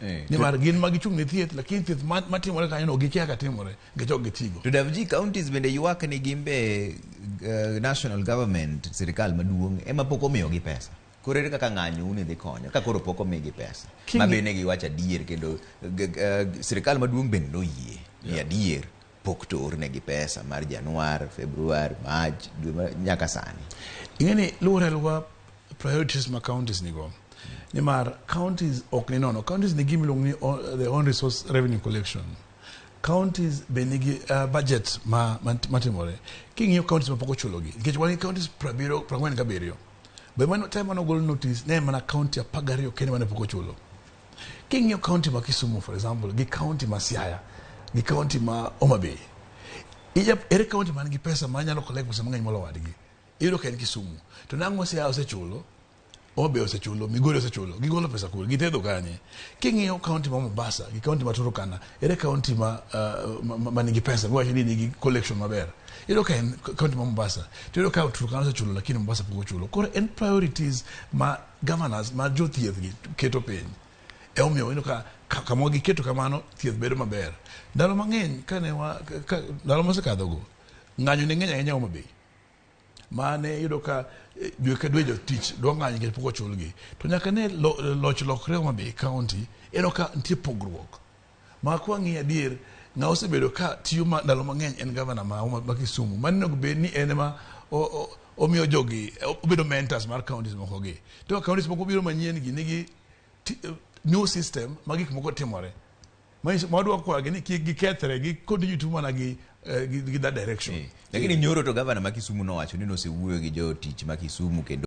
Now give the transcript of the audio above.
Ni mar gin magichung' ne thieth lakini thieth matimore kanyo no gikia ka timore gichok gitigo. To Davji counties bende ywak ni gimbe national government sirikal maduong' ema pok omiyogi pesa. Koro ere kaka ng'anyo ne dhi konyo ka koro pok omigi pesa. Ma bende giwacho adier kendo sirikal maduong' bende noyie ni adier pok to ornegi pesa mar Januar, Februar, March, nyaka sani. Ingeni luwore luwa priorities ma counties nigo. Nimar counties ok ni nono. Counties ni gimiluongo ni the own resource revenue collection. Counties be nigi budget matimore. King'iyo counties ma pok ochulogi. Nikech wan counties 47. Be mano time mano gol notice ne mana county 12 kende mane pok ochulo. King'iyo county ma Kisumu for example, gi county ma Siaya, gi county ma Homa Bay. Ere county man gi pesa ma nyalo collect pesa mang'eny molo wadgi. Iyudo ka en Kisumu. To nang'o Siaya osechulo, Homa Bay osechulo, Migori osechulo, gigolo pesa kure, gitedo kanye. King'iyo county ma Mombasa, gi county ma Turkana, ere county ma nigi pesa, mwacho ni nigi collection maber. Iyudo ka en county ma Mombasa, to iyudo ka Turkana osechulo lakini Mombasa pok ochulo. Koro en priorities ma governors ma jothieth gi keto piny. Omiyo iyudo ka kama giketo kamano thieth bedo maber. Ndalo mang'eny ndalo mosekadho go, ng'anyo ne ng'eny ahinya Homa Bay. Mane iyudo ka dwe ka dwe jotich dwa ng'anyo nikech pok ochulgi. To nyaka ne loch lokre Homa Bay county, iyudo ka nitie pogruok. Ma kwa ng'iyo adier, ng'a osebedo ka tiyo ndalo mang'eny en governor ma Kisumu. Mane onego bed ni en ma omiyo jogi obedo mentors mar counties moko gi. To counties moko biro manyien gi nigi new system ma gik moko timore. Mwadwa kwa gini gikethre gi continue to mana gi that direction. Lakini nyoro to governor ma Kisumu no wacho ni nosewuoyo gi jotich ma Kisumu kendo